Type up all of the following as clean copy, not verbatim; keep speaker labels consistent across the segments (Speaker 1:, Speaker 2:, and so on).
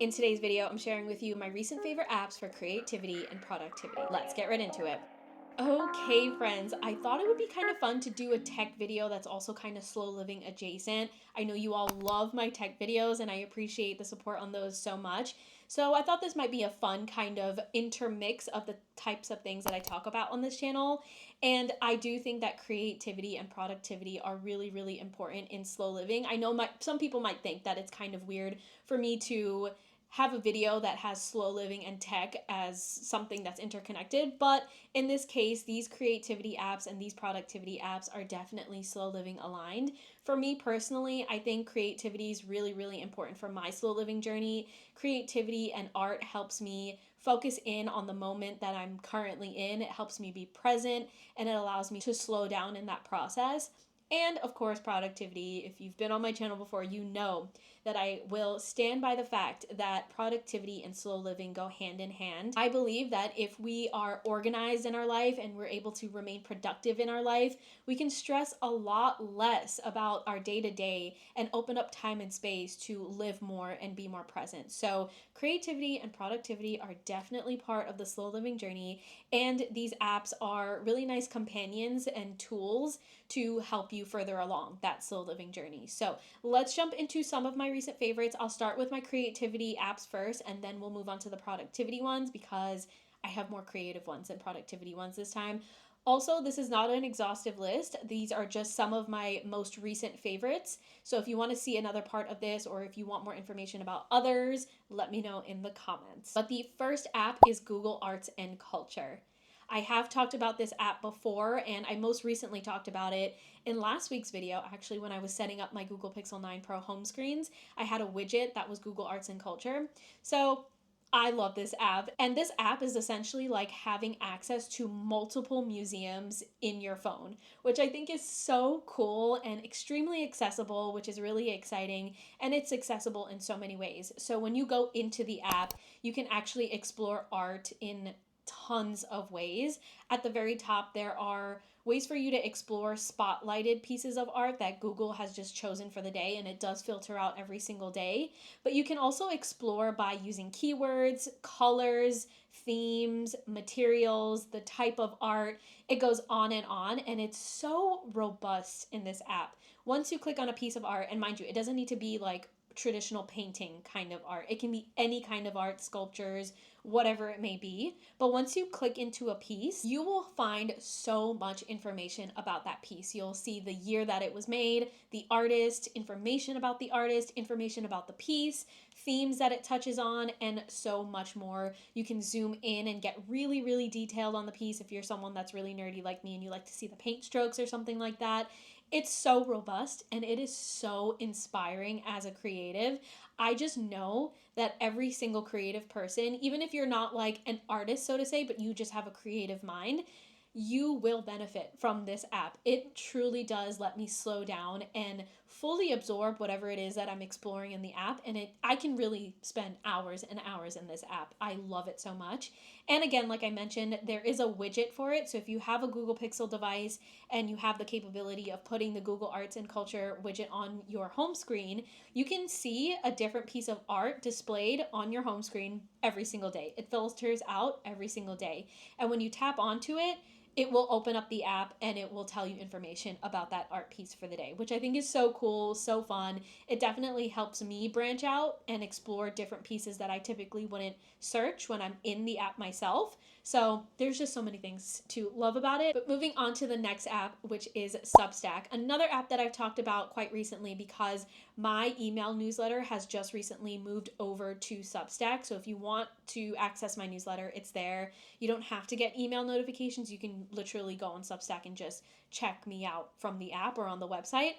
Speaker 1: In today's video, I'm sharing with you my recent favorite apps for creativity and productivity. Let's get right into it. Okay, friends, I thought it would be kind of fun to do a tech video that's also kind of slow living adjacent. I know you all love my tech videos and I appreciate the support on those so much. So I thought this might be a fun kind of intermix of the types of things that I talk about on this channel. And I do think that creativity and productivity are really, really important in slow living. I know some people might think that it's kind of weird for me to have a video that has slow living and tech as something that's interconnected, but in this case, these creativity apps and these productivity apps are definitely slow living aligned. For me personally, I think creativity is really, really important for my slow living journey. Creativity and art helps me focus in on the moment that I'm currently in. It helps me be present and it allows me to slow down in that process. And of course, productivity. If you've been on my channel before, you know that I will stand by the fact that productivity and slow living go hand in hand. I believe that if we are organized in our life and we're able to remain productive in our life, we can stress a lot less about our day to day and open up time and space to live more and be more present. So, creativity and productivity are definitely part of the slow living journey, and these apps are really nice companions and tools to help you further along that slow living journey. So, let's jump into some of my recent favorites. I'll start with my creativity apps first, and then we'll move on to the productivity ones because I have more creative ones than productivity ones this time. Also, this is not an exhaustive list. These are just some of my most recent favorites. So if you want to see another part of this or if you want more information about others, let me know in the comments. But the first app is Google Arts and Culture. I have talked about this app before, and I most recently talked about it in last week's video. Actually, when I was setting up my Google Pixel 9 Pro home screens, I had a widget that was Google Arts and Culture. So I love this app, and this app is essentially like having access to multiple museums in your phone, which I think is so cool and extremely accessible, which is really exciting, and it's accessible in so many ways. So when you go into the app, you can actually explore art in tons of ways. At the very top, there are ways for you to explore spotlighted pieces of art that Google has just chosen for the day, and it does filter out every single day. But you can also explore by using keywords, colors, themes, materials, the type of art. It goes on, and it's so robust in this app. Once you click on a piece of art, and mind you, it doesn't need to be like traditional painting kind of art. It can be any kind of art, sculptures, whatever it may be. But once you click into a piece, you will find so much information about that piece. You'll see the year that it was made, the artist, information about the artist, information about the piece, themes that it touches on, and so much more. You can zoom in and get really, really detailed on the piece if you're someone that's really nerdy like me and you like to see the paint strokes or something like that. It's so robust and it is so inspiring as a creative. I just know that every single creative person, even if you're not like an artist, so to say, but you just have a creative mind, you will benefit from this app. It truly does let me slow down and fully absorb whatever it is that I'm exploring in the app, and I can really spend hours and hours in this app. I love it so much. And again, like I mentioned, there is a widget for it. So if you have a Google Pixel device and you have the capability of putting the Google Arts and Culture widget on your home screen, you can see a different piece of art displayed on your home screen every single day. It filters out every single day. And when you tap onto it, it will open up the app and it will tell you information about that art piece for the day, which I think is so cool, so fun. It definitely helps me branch out and explore different pieces that I typically wouldn't search when I'm in the app myself. So there's just so many things to love about it. But moving on to the next app, which is Substack, another app that I've talked about quite recently because my email newsletter has just recently moved over to Substack. So if you want to access my newsletter, it's there. You don't have to get email notifications. You can literally go on Substack and just check me out from the app or on the website.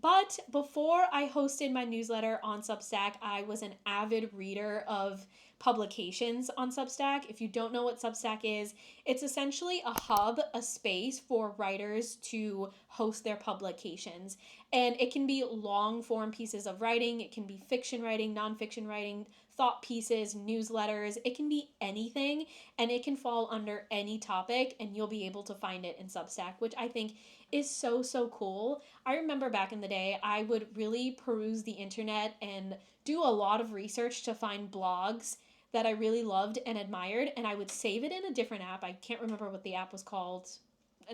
Speaker 1: But before I hosted my newsletter on Substack, I was an avid reader of publications on Substack. If you don't know what Substack is, it's essentially a hub, a space for writers to host their publications. And it can be long form pieces of writing, it can be fiction writing, nonfiction writing, thought pieces, newsletters. It can be anything and it can fall under any topic and you'll be able to find it in Substack, which I think is so, so cool. I remember back in the day, I would really peruse the internet and do a lot of research to find blogs that I really loved and admired, and I would save it in a different app. I can't remember what the app was called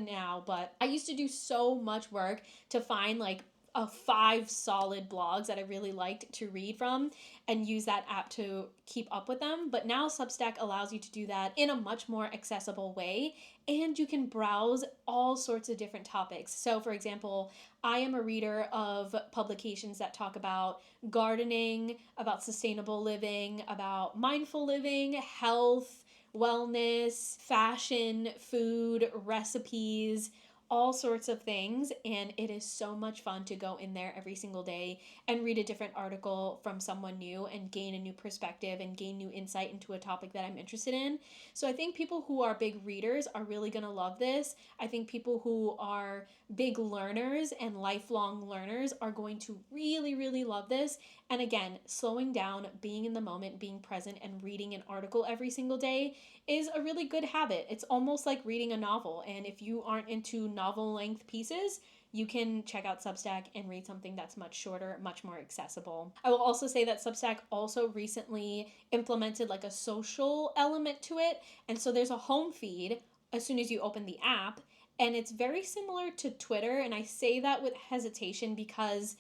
Speaker 1: now, but I used to do so much work to find like a 5 solid blogs that I really liked to read from and use that app to keep up with them. But now Substack allows you to do that in a much more accessible way, and you can browse all sorts of different topics. So, for example, I am a reader of publications that talk about gardening, about sustainable living, about mindful living, health, wellness, fashion, food, recipes, all sorts of things. And it is so much fun to go in there every single day and read a different article from someone new and gain a new perspective and gain new insight into a topic that I'm interested in. So I think people who are big readers are really going to love this. I think people who are big learners and lifelong learners are going to really, really love this. And again, slowing down, being in the moment, being present, and reading an article every single day is a really good habit. It's almost like reading a novel. And if you aren't into novel length pieces, you can check out Substack and read something that's much shorter, much more accessible. I will also say that Substack also recently implemented like a social element to it. And so there's a home feed as soon as you open the app. And it's very similar to Twitter. And I say that with hesitation because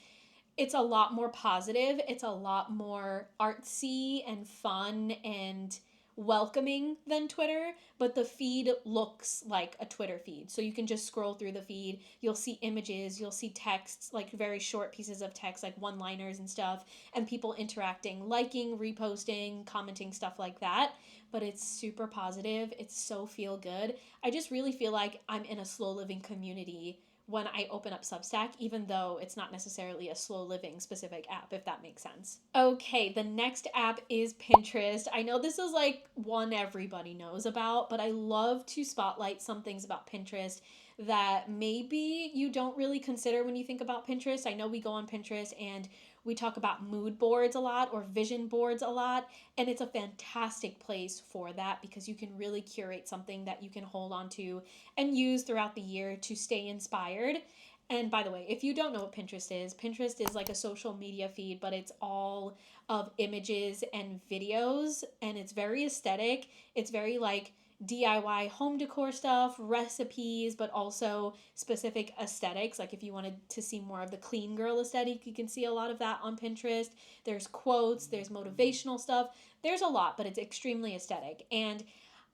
Speaker 1: it's a lot more positive. It's a lot more artsy and fun and welcoming than Twitter, but the feed looks like a Twitter feed. So you can just scroll through the feed. You'll see images, you'll see texts, like very short pieces of text, like one-liners and stuff, and people interacting, liking, reposting, commenting, stuff like that. But it's super positive. It's so feel good. I just really feel like I'm in a slow living community when I open up Substack, even though it's not necessarily a slow living specific app, if that makes sense. Okay, the next app is Pinterest. I know this is like one everybody knows about, but I love to spotlight some things about Pinterest that maybe you don't really consider when you think about Pinterest. I know we go on Pinterest and we talk about mood boards a lot or vision boards a lot, and it's a fantastic place for that because you can really curate something that you can hold on to and use throughout the year to stay inspired. And by the way, if you don't know what Pinterest is like a social media feed, but it's all of images and videos, and it's very aesthetic. It's very like DIY home decor stuff, recipes, but also specific aesthetics. Like if you wanted to see more of the clean girl aesthetic, you can see a lot of that on Pinterest. There's quotes, there's motivational stuff. There's a lot, but it's extremely aesthetic. And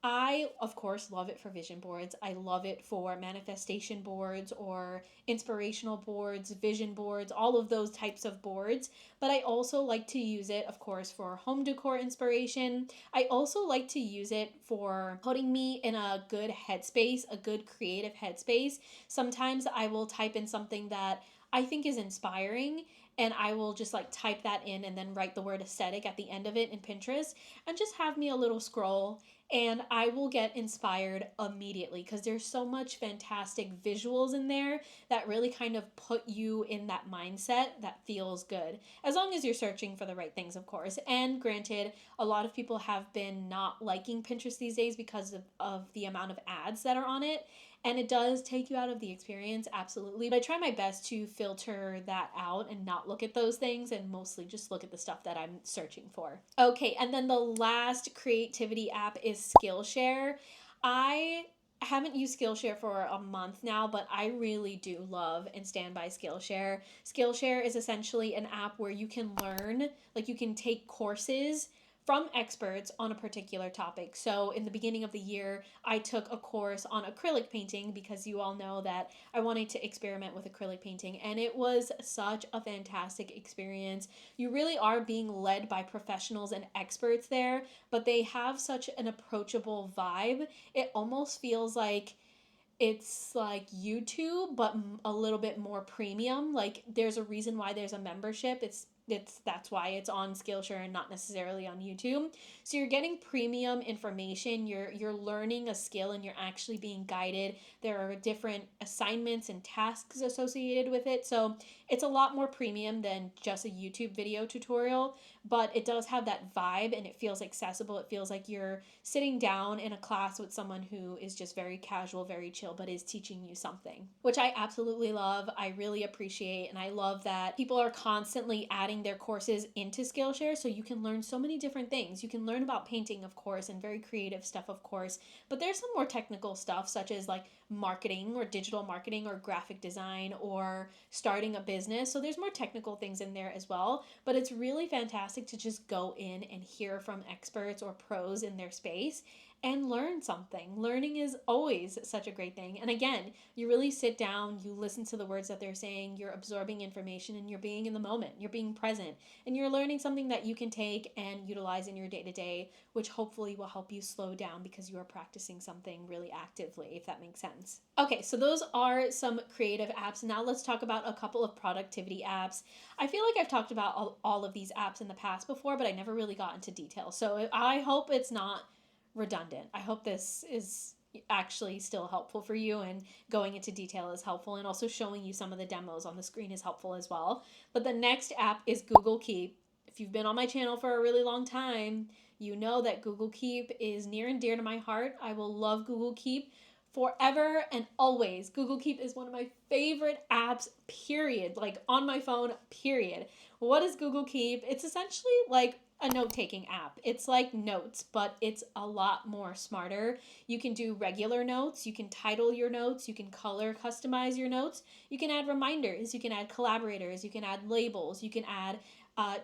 Speaker 1: I, of course, love it for vision boards. I love it for manifestation boards or inspirational boards, vision boards, all of those types of boards. But I also like to use it, of course, for home decor inspiration. I also like to use it for putting me in a good headspace, a good creative headspace. Sometimes I will type in something that I think is inspiring, and I will just like type that in and then write the word aesthetic at the end of it in Pinterest and just have me a little scroll, and I will get inspired immediately because there's so much fantastic visuals in there that really kind of put you in that mindset that feels good. As long as you're searching for the right things, of course. And granted, a lot of people have been not liking Pinterest these days because of the amount of ads that are on it. And it does take you out of the experience, absolutely. But I try my best to filter that out and not look at those things and mostly just look at the stuff that I'm searching for. Okay, and then the last creativity app is Skillshare. I haven't used Skillshare for a month now, but I really do love and stand by Skillshare. Skillshare is essentially an app where you can learn, like you can take courses from experts on a particular topic. So in the beginning of the year, I took a course on acrylic painting because you all know that I wanted to experiment with acrylic painting, and it was such a fantastic experience. You really are being led by professionals and experts there, but they have such an approachable vibe. It almost feels like it's like YouTube, but a little bit more premium. Like there's a reason why there's a membership. That's why it's on Skillshare and not necessarily on YouTube. So you're getting premium information. You're learning a skill and you're actually being guided. There are different assignments and tasks associated with it. So it's a lot more premium than just a YouTube video tutorial. but it does have that vibe and it feels accessible. It feels like you're sitting down in a class with someone who is just very casual, very chill, but is teaching you something, which I absolutely love. I really appreciate, and I love that people are constantly adding their courses into Skillshare so you can learn so many different things. You can learn about painting, of course, and very creative stuff, of course, but there's some more technical stuff such as like marketing or digital marketing or graphic design or starting a business. So there's more technical things in there as well, but it's really fantastic to just go in and hear from experts or pros in their space and learn something. Learning is always such a great thing. And again, you really sit down, you listen to the words that they're saying, you're absorbing information, and you're being in the moment, you're being present, and you're learning something that you can take and utilize in your day to day, which hopefully will help you slow down because you are practicing something really actively, if that makes sense. Okay, so those are some creative apps. Now let's talk about a couple of productivity apps. I feel like I've talked about all of these apps in the past before, but I never really got into detail. So I hope it's not redundant. I hope this is actually still helpful for you, and going into detail is helpful, and also showing you some of the demos on the screen is helpful as well. But the next app is Google Keep. If you've been on my channel for a really long time, you know that Google Keep is near and dear to my heart. I will love Google Keep forever and always. Google Keep is one of my favorite apps, period. Like on my phone, period. What is Google Keep? It's essentially like a note-taking app. It's like notes, but it's a lot more smarter. You can do regular notes, you can title your notes, you can color customize your notes, you can add reminders, you can add collaborators, you can add labels, you can add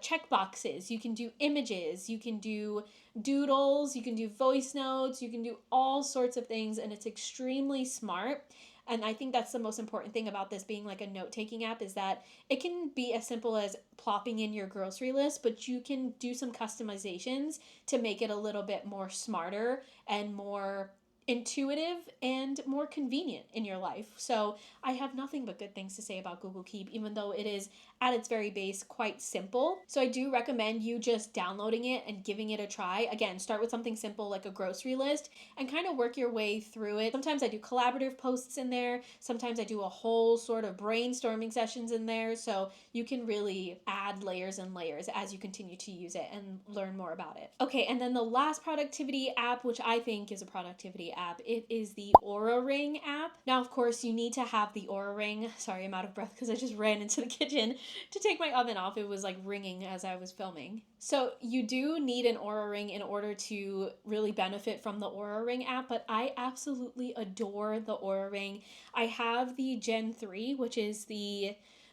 Speaker 1: check boxes, you can do images, you can do doodles, you can do voice notes, you can do all sorts of things, and it's extremely smart. And I think that's the most important thing about this being like a note-taking app, is that it can be as simple as plopping in your grocery list, but you can do some customizations to make it a little bit more smarter and more intuitive and more convenient in your life. So I have nothing but good things to say about Google Keep, even though it is at its very base quite simple. So I do recommend you just downloading it and giving it a try. Again, start with something simple like a grocery list and kind of work your way through it. Sometimes I do collaborative posts in there. Sometimes I do a whole sort of brainstorming sessions in there. So you can really add layers and layers as you continue to use it and learn more about it. Okay, and then the last productivity app, which I think is a productivity app, it is the Aura Ring app. Now, of course, you need to have the Aura Ring. Sorry, I'm out of breath because I just ran into the kitchen to take my oven off. It was like ringing as I was filming. So you do need an Aura Ring in order to really benefit from the Aura Ring app, but I absolutely adore the Aura Ring. I have the Gen 3, which is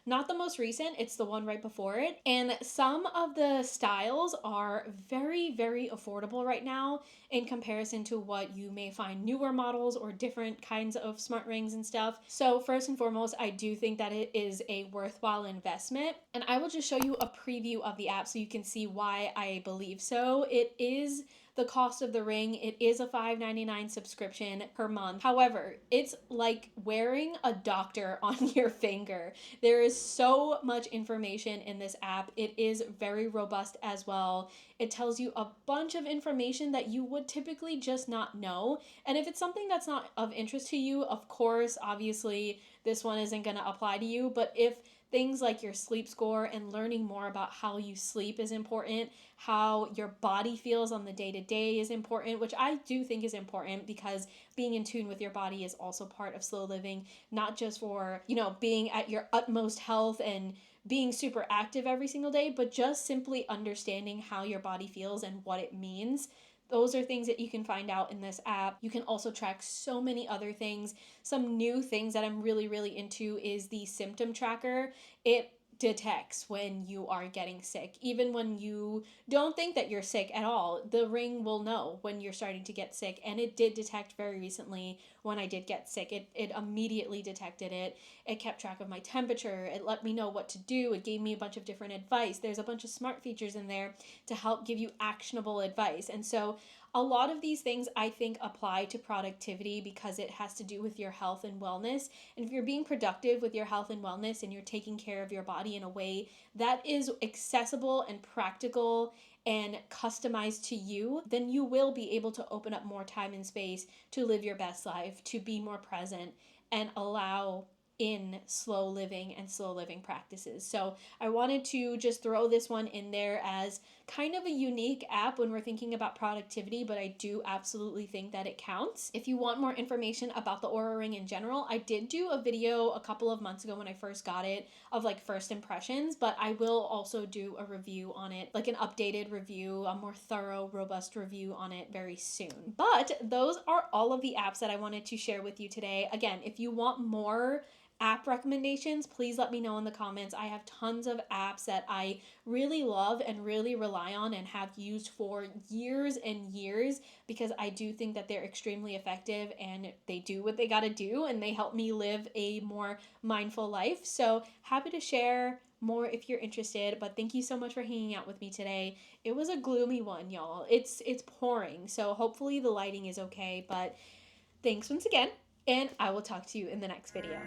Speaker 1: not the most recent, it's the one right before it. And some of the styles are very, very affordable right now in comparison to what you may find newer models or different kinds of smart rings and stuff. So first and foremost, I do think that it is a worthwhile investment. And I will just show you a preview of the app so you can see why I believe so. It is the cost of the ring. It is a $5.99 subscription per month. However, it's like wearing a doctor on your finger. There is so much information in this app. It is very robust as well. It tells you a bunch of information that you would typically just not know. And if it's something that's not of interest to you, of course, obviously, this one isn't going to apply to you. But if things like your sleep score and learning more about how you sleep is important, how your body feels on the day-to-day is important, which I do think is important because being in tune with your body is also part of slow living, not just for, being at your utmost health and being super active every single day, but just simply understanding how your body feels and what it means. Those are things that you can find out in this app. You can also track so many other things. Some new things that I'm really, really into is the symptom tracker. It detects when you are getting sick. Even when you don't think that you're sick at all, the ring will know when you're starting to get sick. And it did detect very recently when I did get sick. It immediately detected it. It kept track of my temperature. It let me know what to do. It gave me a bunch of different advice. There's a bunch of smart features in there to help give you actionable advice. And so a lot of these things I think apply to productivity because it has to do with your health and wellness. And if you're being productive with your health and wellness and you're taking care of your body in a way that is accessible and practical and customized to you, then you will be able to open up more time and space to live your best life, to be more present and allow in slow living and slow living practices. So I wanted to just throw this one in there as kind of a unique app when we're thinking about productivity, but I do absolutely think that it counts. If you want more information about the Aura Ring in general, I did do a video a couple of months ago when I first got it of like first impressions, but I will also do a review on it, like an updated review, a more thorough, robust review on it very soon. But those are all of the apps that I wanted to share with you today. Again, if you want more app recommendations, please let me know in the comments. I have tons of apps that I really love and really rely on and have used for years and years because I do think that they're extremely effective and they do what they got to do and they help me live a more mindful life. So happy to share more if you're interested, but thank you so much for hanging out with me today. It was a gloomy one, y'all. It's pouring, so hopefully the lighting is okay, but thanks once again, and I will talk to you in the next video.